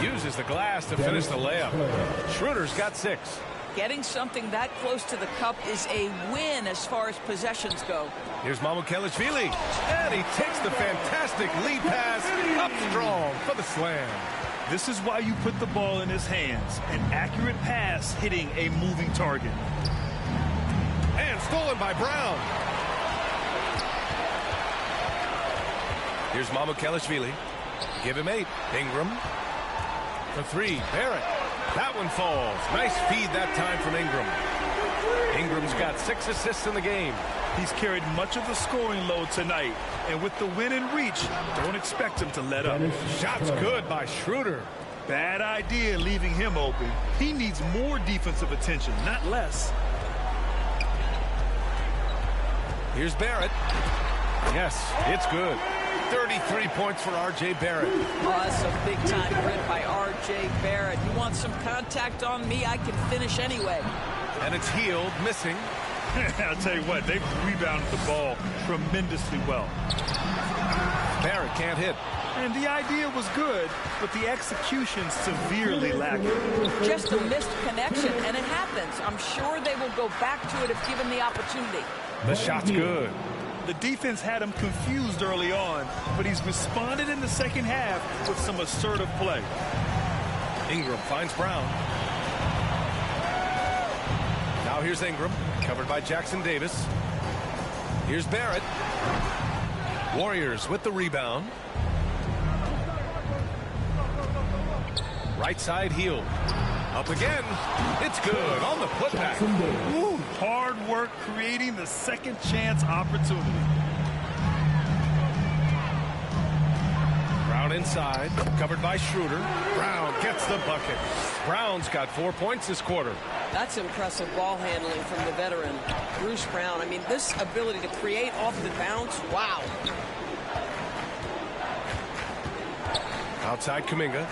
Uses the glass to finish the layup. Schroeder's got 6. Getting something that close to the cup is a win as far as possessions go. Here's Mamukelashvili, and he takes the fantastic lead pass up strong for the slam. This is why you put the ball in his hands. An accurate pass hitting a moving target. And stolen by Brown. Here's Mamukelashvili. Give him 8. Ingram. For 3. Barrett. That one falls. Nice feed that time from Ingram. Ingram's got 6 assists in the game. He's carried much of the scoring load tonight. And with the win in reach, don't expect him to let up. Shot's good by Schroeder. Bad idea leaving him open. He needs more defensive attention, not less. Here's Barrett. Yes, it's good. 33 points for R.J. Barrett. Oh, that's a big-time grit by R.J. Barrett. You want some contact on me? I can finish anyway. And it's Healed, missing. I'll tell you what, they've rebounded the ball tremendously well. Barrett can't hit. And the idea was good, but the execution severely lacking. Just a missed connection, and it happens. I'm sure they will go back to it if given the opportunity. The shot's good. The defense had him confused early on, but he's responded in the second half with some assertive play. Ingram finds Brown. Now here's Ingram, covered by Jackson Davis. Here's Barrett. Warriors with the rebound. Right side Healed. Up again. It's good on the putback. Ooh, hard work creating the second chance opportunity. Brown inside, covered by Schroeder. Brown gets the bucket. Brown's got 4 points this quarter. That's impressive ball handling from the veteran, Bruce Brown. I mean, this ability to create off the bounce, wow. Outside Kuminga.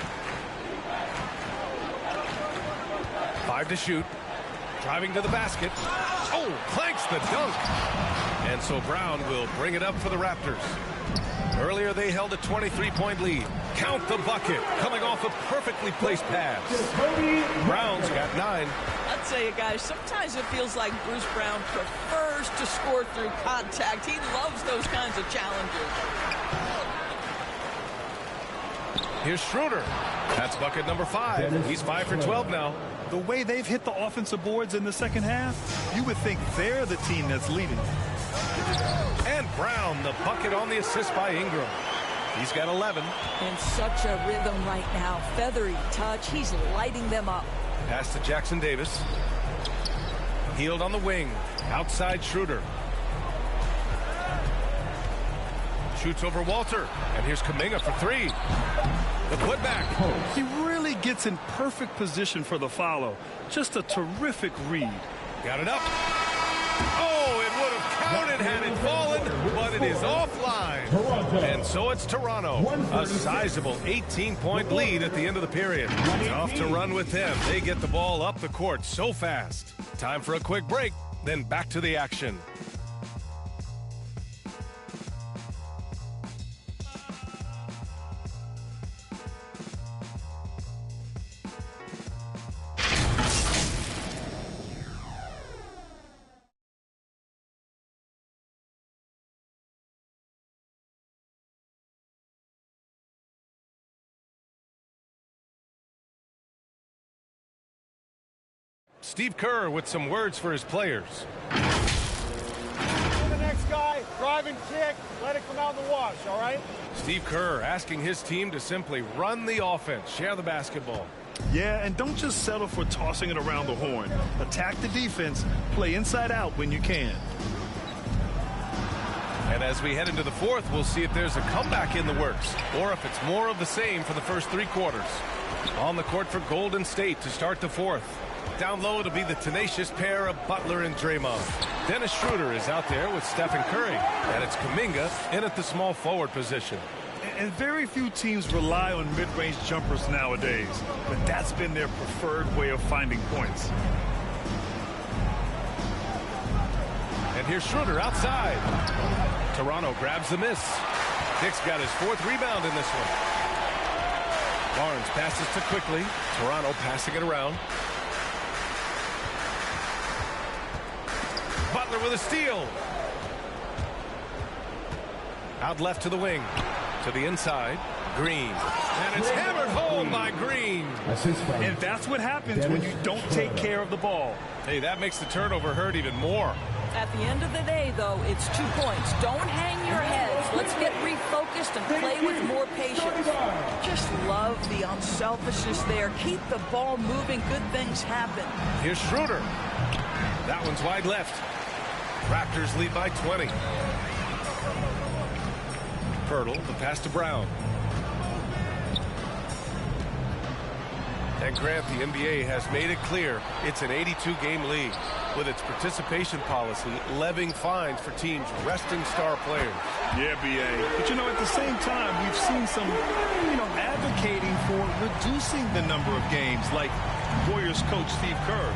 5 to shoot. Driving to the basket. Oh, clanks the dunk. And so Brown will bring it up for the Raptors. Earlier they held a 23-point lead. Count the bucket. Coming off a perfectly placed pass. Brown's got 9. I'll tell you guys, sometimes it feels like Bruce Brown prefers to score through contact. He loves those kinds of challenges. Here's Schroeder. That's bucket number 5. He's 5 for 12 now. The way they've hit the offensive boards in the second half, you would think they're the team that's leading. And Brown, the bucket on the assist by Ingram. He's got 11. In such a rhythm right now. Feathery touch. He's lighting them up. Pass to Jackson Davis. Healed on the wing. Outside Schroeder. Shoots over Walter. And here's Kuminga for 3. The putback. He really gets in perfect position for the follow. Just a terrific read. Got it up. Oh, it would have counted had it fallen, but it is offline. And so it's Toronto. A sizable 18-point lead at the end of the period. Tough to run with them. They get the ball up the court so fast. Time for a quick break, then back to the action. Steve Kerr with some words for his players. The next guy, drive and kick, let it come out in the wash, all right? Steve Kerr asking his team to simply run the offense, share the basketball. Yeah, and don't just settle for tossing it around the horn. Attack the defense, play inside out when you can. And as we head into the fourth, we'll see if there's a comeback in the works, or if it's more of the same for the first 3 quarters. On the court for Golden State to start the fourth. Down low, it'll be the tenacious pair of Butler and Draymond. Dennis Schroeder is out there with Stephen Curry. And it's Kuminga in at the small forward position. And very few teams rely on mid-range jumpers nowadays. But that's been their preferred way of finding points. And here's Schroeder outside. Toronto grabs the miss. Dick's got his 4th rebound in this one. Barnes passes to Quickly. Toronto passing it around. Butler with a steal. Out left to the wing. To the inside. Green. And it's hammered home by Green. And that's what happens when you don't take care of the ball. Hey, that makes the turnover hurt even more. At the end of the day, though, it's 2 points. Don't hang your heads. Let's get refocused and play with more patience. Just love the unselfishness there. Keep the ball moving. Good things happen. Here's Schroeder. That one's wide left. Raptors lead by 20. Pirtle, the pass to Brown. And Grant, the NBA has made it clear it's an 82-game league with its participation policy levying fines for teams resting star players. Yeah, B.A. But, at the same time, we've seen some, advocating for reducing the number of games, like Warriors coach Steve Kerr.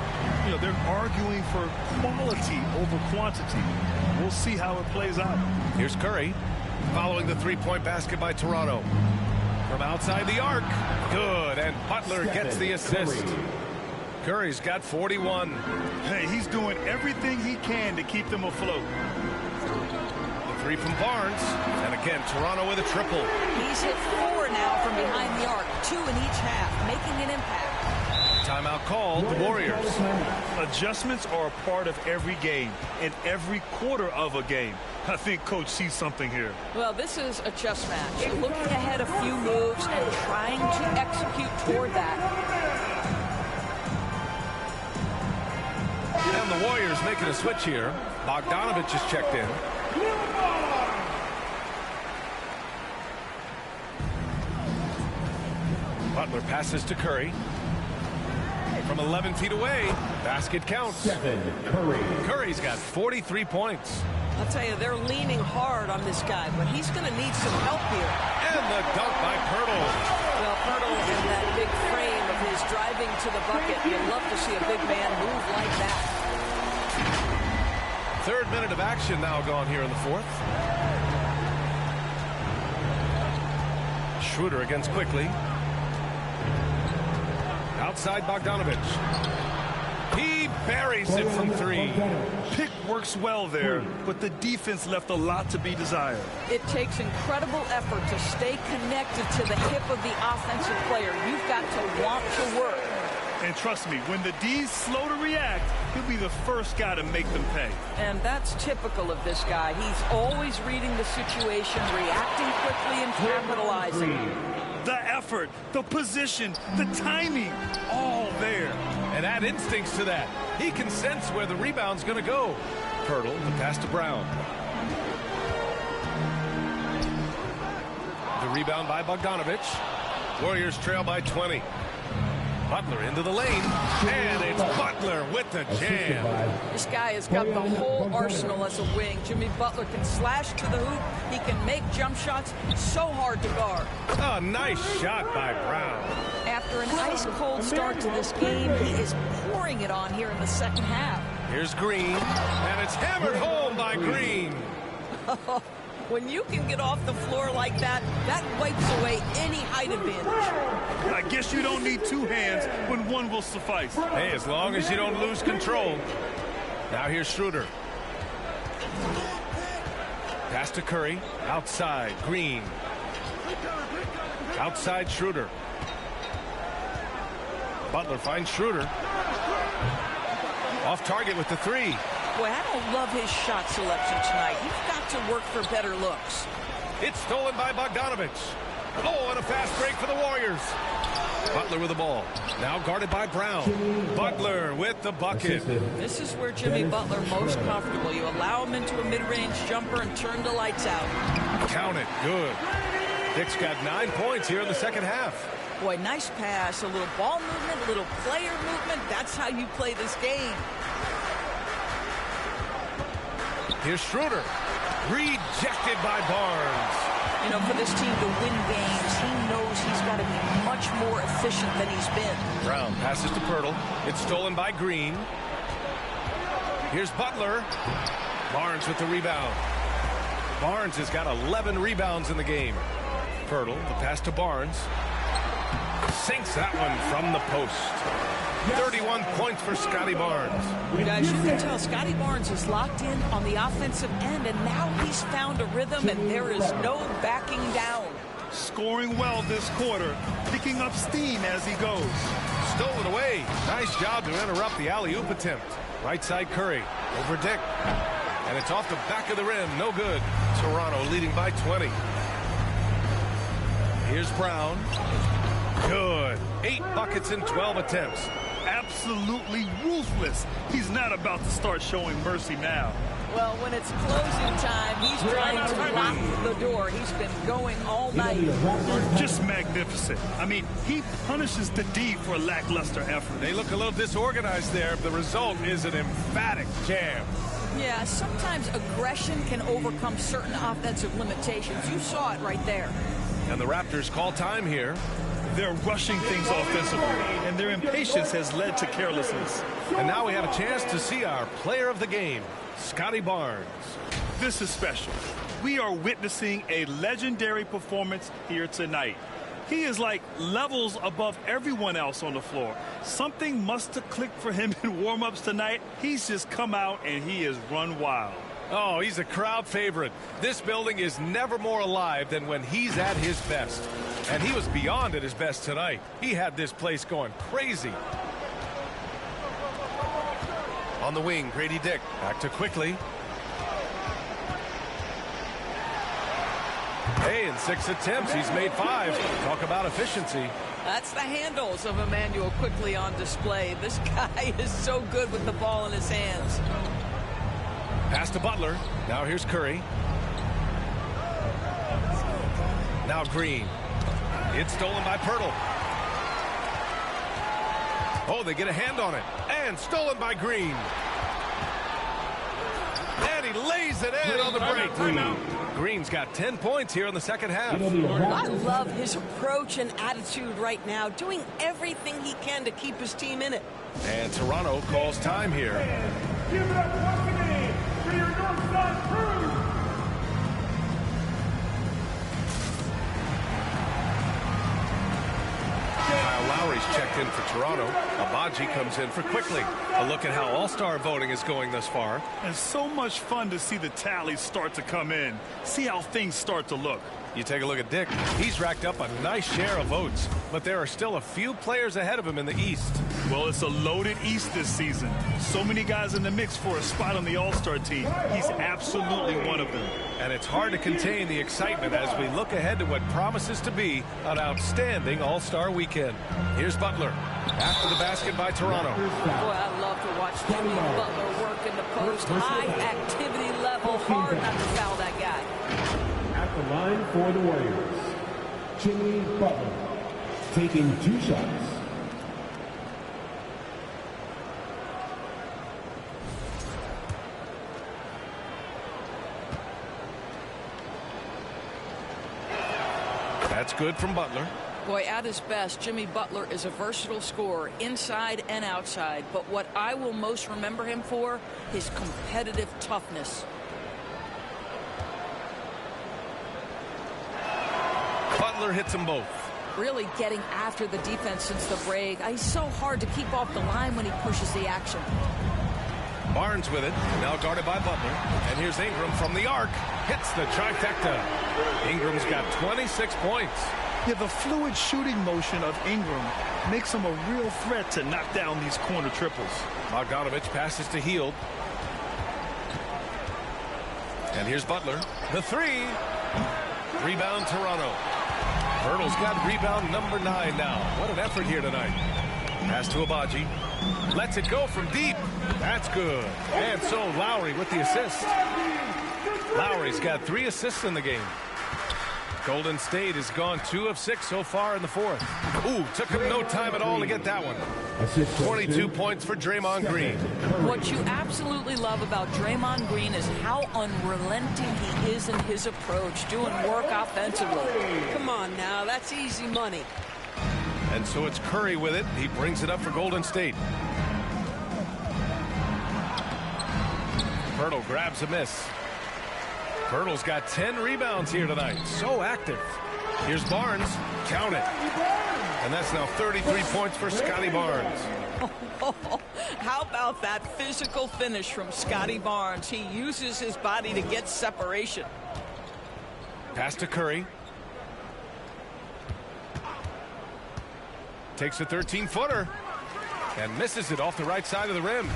They're arguing for quality over quantity. We'll see how it plays out. Here's Curry following the three-point basket by Toronto. From outside the arc. Good, and Butler gets the assist. Curry's got 41. Hey, he's doing everything he can to keep them afloat. The three from Barnes. And again, Toronto with a triple. He's hit 4 now from behind the arc. 2 in each half, making an impact. Timeout called, the Warriors. Adjustments are a part of every game, and every quarter of a game. I think Coach sees something here. Well, this is a chess match. Looking ahead a few moves and trying to execute toward that. And the Warriors making a switch here. Bogdanovich is checked in. Butler passes to Curry. From 11 feet away, basket counts. Curry. Curry's got 43 points. I'll tell you, they're leaning hard on this guy, but he's going to need some help here. And the dunk by Pirtle. Well, Pirtle in that big frame of his driving to the bucket. You'd love to see a big man move like that. Third minute of action now gone here in the fourth. Schroeder against quickly. Outside Bogdanovich. He buries it from 3. Pick works well there, but the defense left a lot to be desired. It takes incredible effort to stay connected to the hip of the offensive player. You've got to want to work. And trust me, when the D's slow to react, he'll be the first guy to make them pay. And that's typical of this guy. He's always reading the situation, reacting quickly and capitalizing. The effort, the position, the timing, all there. And add instincts to that. He can sense where the rebound's going to go. Pirtle, the pass to Brown. The rebound by Bogdanovich. Warriors trail by 20. Butler into the lane, and it's Butler with the jam. This guy has got the whole arsenal as a wing. Jimmy Butler can slash to the hoop. He can make jump shots so hard to guard. A nice shot by Brown. After an ice-cold start to this game, he is pouring it on here in the second half. Here's Green, and it's hammered home by Green. When you can get off the floor like that, that wipes away any height advantage. I guess you don't need 2 hands when 1 will suffice. Hey, as long as you don't lose control. Now here's Schroeder. Pass to Curry. Outside, Green. Outside, Schroeder. Butler finds Schroeder. Off target with the 3. Boy, I don't love his shot selection tonight. You've got to work for better looks. It's stolen by Bogdanovich. Oh, and a fast break for the Warriors. Butler with the ball. Now guarded by Brown. Butler with the bucket. This is where Jimmy Butler most comfortable. You allow him into a mid-range jumper and turn the lights out. Count it. Good. Dick's got 9 points here in the second half. Boy, nice pass. A little ball movement, a little player movement. That's how you play this game. Here's Schroeder. Rejected by Barnes. You know, for this team to win games, he knows he's got to be much more efficient than he's been. Brown passes to Pirtle. It's stolen by Green. Here's Butler. Barnes with the rebound. Barnes has got 11 rebounds in the game. Pirtle, the pass to Barnes. Sinks that one from the post. 31 points for Scotty Barnes. Guys, you can tell Scotty Barnes is locked in on the offensive end, and now he's found a rhythm, and there is no backing down. scoring well this quarter, picking up steam as he goes. Stolen away. Nice job to interrupt the alley-oop attempt. Right side Curry over Dick. And it's off the back of the rim. No good. Toronto leading by 20. Here's Brown. Good. 8 buckets in 12 attempts. Absolutely ruthless. He's not about to start showing mercy now. Well, when it's closing time, he's trying to lock the door. He's been going all night. Just magnificent. I mean, he punishes the D for lackluster effort. They look a little disorganized there. The result is an emphatic jam. Yeah, sometimes aggression can overcome certain offensive limitations. You saw it right there. And the Raptors call time here. They're rushing things offensively, and their impatience has led to carelessness. And now we have a chance to see our player of the game, Scotty Barnes. This is special. We are witnessing a legendary performance here tonight. He is like levels above everyone else on the floor. Something must have clicked for him in warm-ups tonight. He's just come out and he has run wild. Oh, he's a crowd favorite. This building is never more alive than when he's at his best. And he was beyond at his best tonight. He had this place going crazy. On the wing, Grady Dick. Back to Quickly. Hey, in 6 attempts, he's made 5. Talk about efficiency. That's the handles of Emmanuel Quickly on display. This guy is so good with the ball in his hands. Pass to Butler. Now here's Curry. Now Green. It's stolen by Pirtle. Oh, they get a hand on it. And stolen by Green. And he lays it in on the break. Green's got 10 points here in the second half. I love his approach and attitude right now, doing everything he can to keep his team in it. And Toronto calls time here. Give it up once again for your Northside crew. Lowry's checked in for Toronto. Abaji comes in for Quickly. A look at how all-star voting is going thus far. And so much fun to see the tallies start to come in. See how things start to look. You take a look at Dick. He's racked up a nice share of votes, but there are still a few players ahead of him in the East. Well, it's a loaded East this season. So many guys in the mix for a spot on the All-Star team. He's absolutely one of them. And it's hard to contain the excitement as we look ahead to what promises to be an outstanding All-Star weekend. Here's Butler. After the basket by Toronto. Boy, I love to watch Jimmy Butler work in the post. High activity level. Hard not to foul that guy. At the line for the Warriors, Jimmy Butler, taking 2 shots. That's good from Butler. Boy, at his best, Jimmy Butler is a versatile scorer, inside and outside. But what I will most remember him for, his competitive toughness. Butler hits them both. Really getting after the defense since the break. He's so hard to keep off the line when he pushes the action. Barnes with it, now guarded by Butler. And here's Ingram from the arc. Hits the trifecta. Ingram's got 26 points. Yeah, the fluid shooting motion of Ingram makes him a real threat to knock down these corner triples. Bogdanovich passes to Hield. And here's Butler. The 3. Rebound Toronto. Pirtle's got rebound number 9 now. What an effort here tonight. Pass to Abaji. Lets it go from deep. That's good. And so Lowry with the assist. Lowry's got 3 assists in the game. Golden State has gone 2 of 6 so far in the 4th. Ooh, took him no time at all to get that one. 22 points for Draymond Green. What you absolutely love about Draymond Green is how unrelenting he is in his approach, doing work offensively. Come on now, that's easy money. And so it's Curry with it. He brings it up for Golden State. Pirtle grabs a miss. Pirtle's got 10 rebounds here tonight. So active. Here's Barnes. Count it. And that's now 33 points for Scotty Barnes. How about that physical finish from Scotty Barnes? He uses his body to get separation. Pass to Curry. Takes a 13-footer and misses it off the right side of the rim.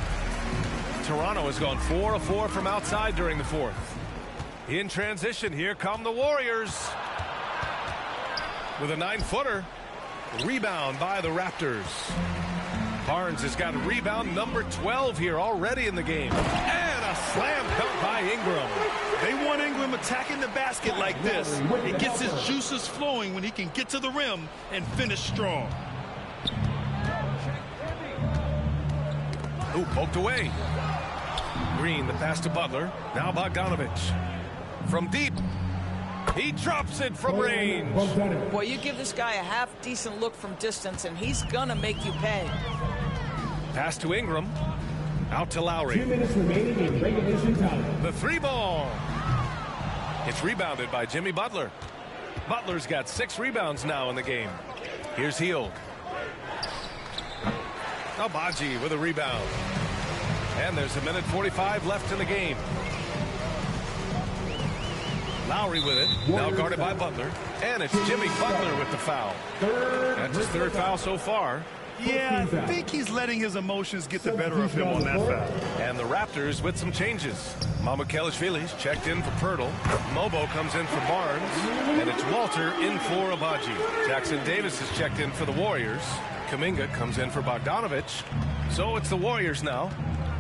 Toronto has gone 4 of 4 from outside during the fourth. In transition, here come the Warriors with a 9-footer. Rebound by the Raptors. Barnes has got a rebound number 12 here already in the game. And a slam dunk by Ingram. They want Ingram attacking the basket like this. It gets his juices flowing when he can get to the rim and finish strong. Ooh, poked away. Green, the pass to Butler. Now Bogdanovich. From deep. He drops it from range. Boy, you give this guy a half-decent look from distance, and he's gonna make you pay. Pass to Ingram. Out to Lowry. 2 minutes remaining in regulation time. The 3 ball. It's rebounded by Jimmy Butler. Butler's got 6 rebounds now in the game. Here's Hield. Agbaji with a rebound. And there's a minute 45 left in the game. Lowry with it. Now guarded by Butler. And it's Jimmy Butler with the foul. That's his 3rd foul so far. Yeah, I think he's letting his emotions get the better of him on that foul. And the Raptors with some changes. Mamukelashvili's checked in for Pirtle. Mobo comes in for Barnes. And it's Walter in for Agbaji. Jackson Davis is checked in for the Warriors. Kuminga comes in for Bogdanovich. So it's the Warriors now.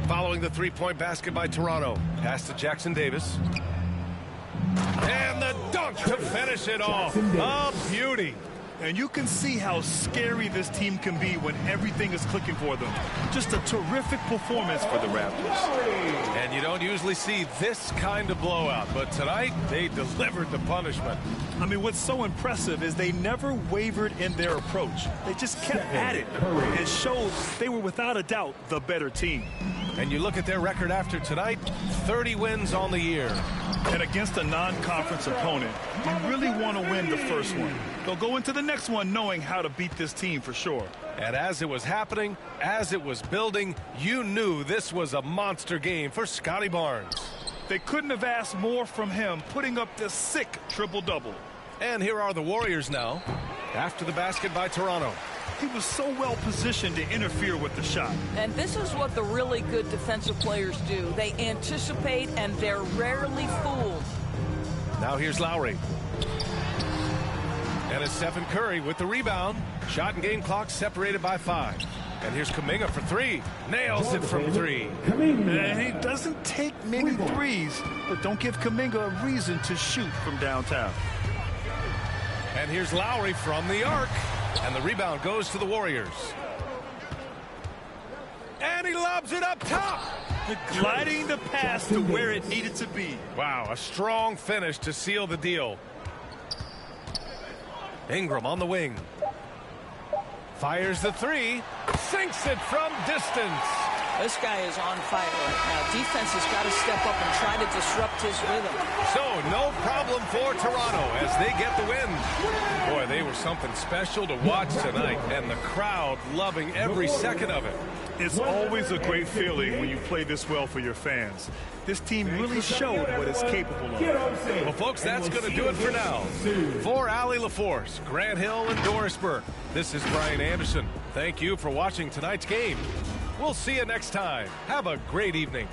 Following the 3-point basket by Toronto. Pass to Jackson Davis. And the dunk to finish it off. A beauty. And you can see how scary this team can be when everything is clicking for them. Just a terrific performance for the Raptors. And you don't usually see this kind of blowout, but tonight they delivered the punishment. I mean, what's so impressive is they never wavered in their approach. They just kept at it and showed they were without a doubt the better team. And you look at their record after tonight, 30 wins on the year. And against a non-conference opponent, you really want to win the first one. They'll go into the next one knowing how to beat this team for sure. And as it was happening, as it was building, you knew this was a monster game for Scotty Barnes. They couldn't have asked more from him, putting up this sick triple-double. And here are the Warriors now, after the basket by Toronto. He was so well positioned to interfere with the shot. And this is what the really good defensive players do. They anticipate, and they're rarely fooled. Now here's Lowry. And it's Stephen Curry with the rebound. Shot and game clock separated by 5. And here's Kuminga for 3. Nails it from 3. And he doesn't take many threes, but don't give Kuminga a reason to shoot from downtown. And here's Lowry from the arc. And the rebound goes to the Warriors. And he lobs it up top. Gliding the pass to where it needed to be. Wow, a strong finish to seal the deal. Ingram on the wing. Fires the 3. Sinks it from distance. This guy is on fire right now. Defense has got to step up and try to disrupt his rhythm. So no problem for Toronto as they get the win. Boy, they were something special to watch tonight, and the crowd loving every second of it. It's always a great feeling when you play this well for your fans. This team really showed what it's capable of. Well, folks, that's going to do it for now. For Allie LaForce, Grant Hill, and Doris Burke, this is Brian Anderson. Thank you for watching tonight's game. We'll see you next time. Have a great evening.